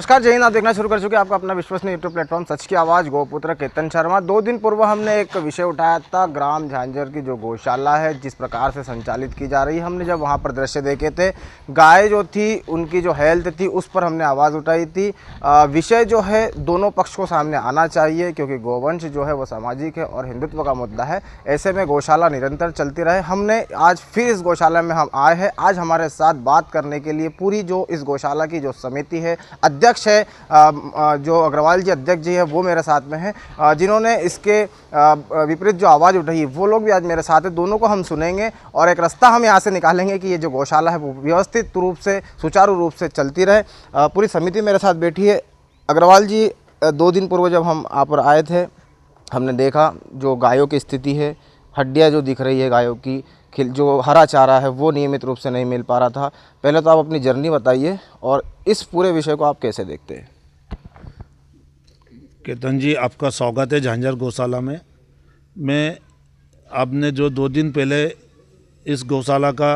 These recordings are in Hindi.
नमस्कार, जय हिंद। आप देखना शुरू कर चुके हैं आपका अपना विश्वसनीय यूट्यूब प्लेटफॉर्म सच की आवाज़। गोपुत्र केतन शर्मा। 2 दिन पूर्व हमने एक विषय उठाया था, ग्राम झांझर की जो गौशाला है जिस प्रकार से संचालित की जा रही है। हमने जब वहां पर दृश्य देखे थे, गाय जो थी उनकी जो हेल्थ थी उस पर हमने आवाज़ उठाई थी। विषय जो है दोनों पक्ष को सामने आना चाहिए, क्योंकि गोवंश जो है वो सामाजिक है और हिंदुत्व का मुद्दा है। ऐसे में गौशाला निरंतर चलती रहे। हमने आज फिर इस गौशाला में हम आए हैं। आज हमारे साथ बात करने के लिए पूरी जो इस गौशाला की जो समिति है, अध्यक्ष है जो अग्रवाल जी अध्यक्ष जी है, वो मेरे साथ में है। जिन्होंने इसके विपरीत जो आवाज़ उठाई वो लोग भी आज मेरे साथ है। दोनों को हम सुनेंगे और एक रास्ता हम यहाँ से निकालेंगे कि ये जो गौशाला है वो व्यवस्थित रूप से, सुचारू रूप से चलती रहे। पूरी समिति मेरे साथ बैठी है। अग्रवाल जी, 2 दिन पूर्व जब हम आप पर आए थे, हमने देखा जो गायों की स्थिति है, हड्डियाँ जो दिख रही है गायों की, जो हरा चारा है वो नियमित रूप से नहीं मिल पा रहा था। पहले तो आप अपनी जर्नी बताइए और इस पूरे विषय को आप कैसे देखते हैं। केतन जी, आपका स्वागत है झांझर गौशाला में। मैं आपने जो 2 दिन पहले इस गौशाला का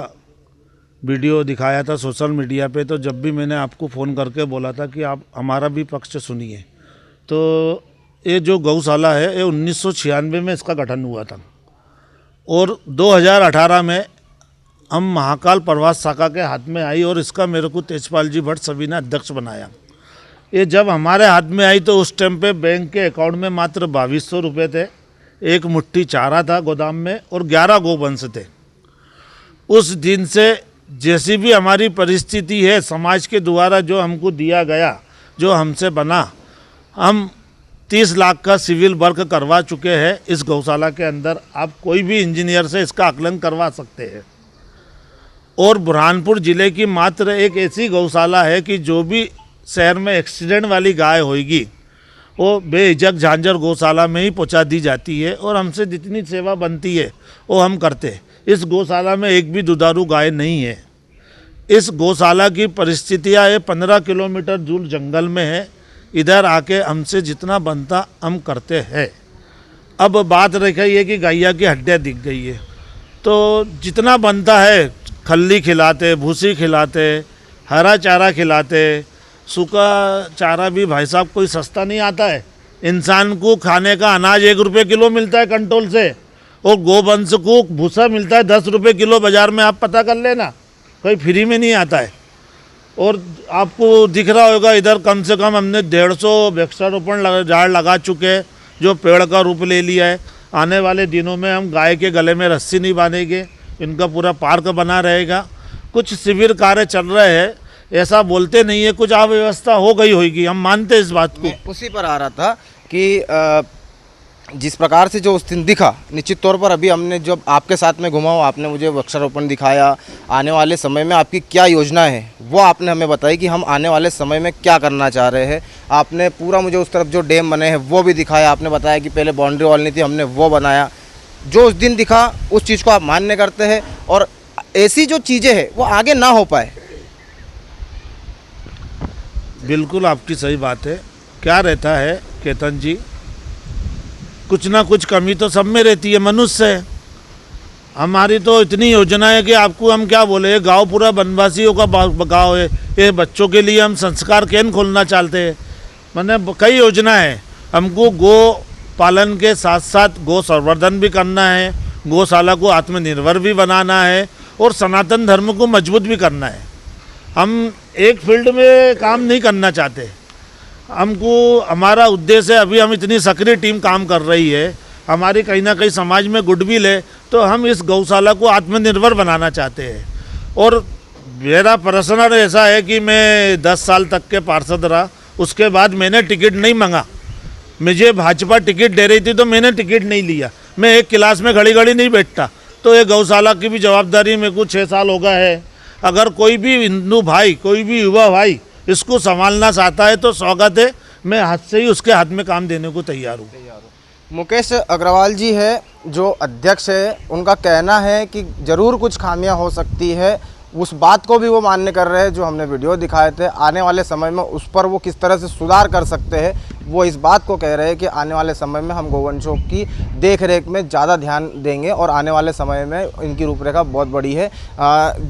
वीडियो दिखाया था सोशल मीडिया पे, तो जब भी मैंने आपको फ़ोन करके बोला था कि आप हमारा भी पक्ष सुनिए। तो ये जो गौशाला है ये 1996 में इसका गठन हुआ था और 2018 में हम महाकाल प्रवास शाखा के हाथ में आई और इसका मेरे को तेजपाल जी भट्ट सभी ने अध्यक्ष बनाया। ये जब हमारे हाथ में आई तो उस टाइम पे बैंक के अकाउंट में मात्र 2200 रुपये थे, एक मुट्ठी चारा था गोदाम में और 11 गोवंश थे। उस दिन से जैसी भी हमारी परिस्थिति है, समाज के द्वारा जो हमको दिया गया, जो हमसे बना, हम 30 लाख का सिविल वर्क करवा चुके हैं इस गौशाला के अंदर। आप कोई भी इंजीनियर से इसका आकलन करवा सकते हैं। और बुरहानपुर ज़िले की मात्र एक ऐसी गौशाला है कि जो भी शहर में एक्सीडेंट वाली गाय होगी वो बेझिझक झांझर गौशाला में ही पहुंचा दी जाती है और हमसे जितनी सेवा बनती है वो हम करते हैं। इस गौशाला में एक भी दुधारू गाय नहीं है। इस गौशाला की परिस्थितियाँ ये 15 किलोमीटर दूर जंगल में है। इधर आके हमसे जितना बनता हम करते हैं। अब बात रही है कि गैया की हड्डियाँ दिख गई है, तो जितना बनता है खल्ली खिलाते, भूसी खिलाते, हरा चारा खिलाते। सूखा चारा भी भाई साहब कोई सस्ता नहीं आता है। इंसान को खाने का अनाज 1 रुपये किलो मिलता है कंट्रोल से, और गोवंश को भूसा मिलता है 10 रुपये किलो। बाज़ार में आप पता कर लेना, कोई फ्री में नहीं आता है। और आपको दिख रहा होगा इधर कम से कम हमने 150 वृक्षारोपण झाड़ लगा चुके हैं जो पेड़ का रूप ले लिया है। आने वाले दिनों में हम गाय के गले में रस्सी नहीं बांधेंगे, इनका पूरा पार्क बना रहेगा। कुछ शिविर कार्य चल रहे हैं, ऐसा बोलते नहीं है, कुछ अव्यवस्था हो गई होगी, हम मानते हैं इस बात को। उसी पर आ रहा था कि जिस प्रकार से जो उस दिन दिखा, निश्चित तौर पर अभी हमने जब आपके साथ में घुमा, आपने मुझे वृक्षारोपण दिखाया। आने वाले समय में आपकी क्या योजना है वो आपने हमें बताई कि हम आने वाले समय में क्या करना चाह रहे हैं। आपने पूरा मुझे उस तरफ जो डैम बने हैं वो भी दिखाया। आपने बताया कि पहले बाउंड्री वॉल नहीं थी, हमने वो बनाया। जो उस दिन दिखा उस चीज़ को आप मान्य करते हैं और ऐसी जो चीज़ें हैं वो आगे ना हो पाए। बिल्कुल आपकी सही बात है। क्या रहता है केतन जी, कुछ ना कुछ कमी तो सब में रहती है, मनुष्य है। हमारी तो इतनी योजना है कि आपको हम क्या बोले, गांव पूरा वनवासियों का गांव है। ये बच्चों के लिए हम संस्कार केंद्र खोलना चाहते हैं। मैंने कई योजना है। हमको गो पालन के साथ साथ गो संवर्धन भी करना है, गौशाला को आत्मनिर्भर भी बनाना है और सनातन धर्म को मजबूत भी करना है। हम एक फील्ड में काम नहीं करना चाहते। हमको हमारा उद्देश्य है, अभी हम इतनी सक्रिय टीम काम कर रही है, हमारी कहीं ना कहीं समाज में गुडविल है, तो हम इस गौशाला को आत्मनिर्भर बनाना चाहते हैं। और मेरा पर्सनल ऐसा है कि मैं 10 साल तक के पार्षद रहा, उसके बाद मैंने टिकट नहीं मांगा। मुझे भाजपा टिकट दे रही थी तो मैंने टिकट नहीं लिया। मैं एक क्लास में घड़ी घड़ी नहीं बैठता। तो ये गौशाला की भी जवाबदारी मेरे को 6 साल हो गया है। अगर कोई भी हिंदू भाई, कोई भी युवा भाई इसको संभालना चाहता है तो स्वागत है। मैं हाथ से ही उसके हाथ में काम देने को तैयार हूँ। मुकेश अग्रवाल जी है जो अध्यक्ष है, उनका कहना है कि ज़रूर कुछ खामियां हो सकती है। उस बात को भी वो मान्य कर रहे हैं जो हमने वीडियो दिखाए थे। आने वाले समय में उस पर वो किस तरह से सुधार कर सकते हैं, वो इस बात को कह रहे हैं कि आने वाले समय में हम गोवंशों की देख रेख में ज़्यादा ध्यान देंगे और आने वाले समय में इनकी रूपरेखा बहुत बड़ी है।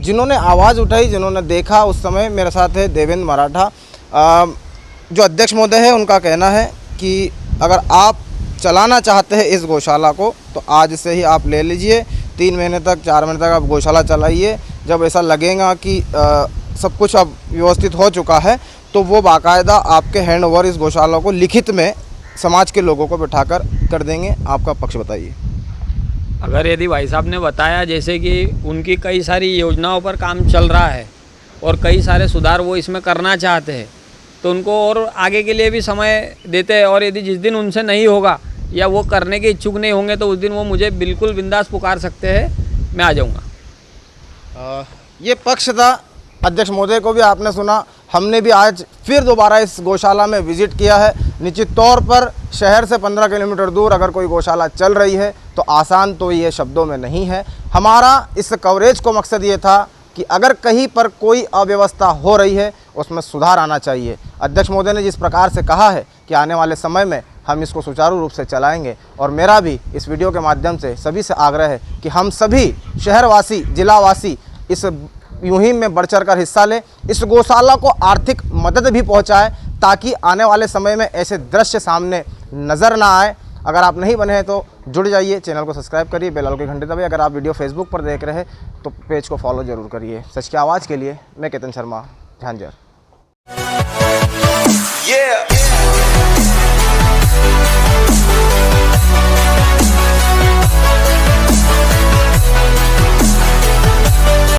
जिन्होंने आवाज़ उठाई, जिन्होंने देखा, उस समय मेरे साथ है देवेंद्र मराठा। जो अध्यक्ष महोदय है उनका कहना है कि अगर आप चलाना चाहते हैं इस गौशाला को तो आज से ही आप ले लीजिए, 3 महीने तक 4 महीने तक आप गौशाला चलाइए। जब ऐसा लगेगा कि सब कुछ अब व्यवस्थित हो चुका है तो वो बाकायदा आपके हैंड ओवर इस गौशाला को लिखित में समाज के लोगों को बिठाकर कर देंगे। आपका पक्ष बताइए। अगर यदि भाई साहब ने बताया जैसे कि उनकी कई सारी योजनाओं पर काम चल रहा है और कई सारे सुधार वो इसमें करना चाहते हैं तो उनको और आगे के लिए भी समय देते हैं, और यदि जिस दिन उनसे नहीं होगा या वो करने के इच्छुक नहीं होंगे तो उस दिन वो मुझे बिल्कुल बिंदास पुकार सकते हैं, मैं आ जाऊँगा। ये पक्ष था अध्यक्ष महोदय को भी आपने सुना। हमने भी आज फिर दोबारा इस गौशाला में विज़िट किया है। निश्चित तौर पर शहर से 15 किलोमीटर दूर अगर कोई गौशाला चल रही है तो आसान तो ये शब्दों में नहीं है। हमारा इस कवरेज को मकसद ये था कि अगर कहीं पर कोई अव्यवस्था हो रही है उसमें सुधार आना चाहिए। अध्यक्ष महोदय ने जिस प्रकार से कहा है कि आने वाले समय में हम इसको सुचारू रूप से चलाएंगे, और मेरा भी इस वीडियो के माध्यम से सभी से आग्रह है कि हम सभी शहरवासी, जिलावासी इस मुहिम में बढ़ चढ़ कर हिस्सा लें, इस गौशाला को आर्थिक मदद भी पहुंचाएं ताकि आने वाले समय में ऐसे दृश्य सामने नज़र ना आए। अगर आप नहीं बने हैं तो जुड़ जाइए, चैनल को सब्सक्राइब करिए, बेल आइकन के घंटे दबाइए। अगर आप वीडियो फेसबुक पर देख रहे हैं तो पेज को फॉलो ज़रूर करिए। सच की आवाज़ के लिए मैं केतन शर्मा, झांझर।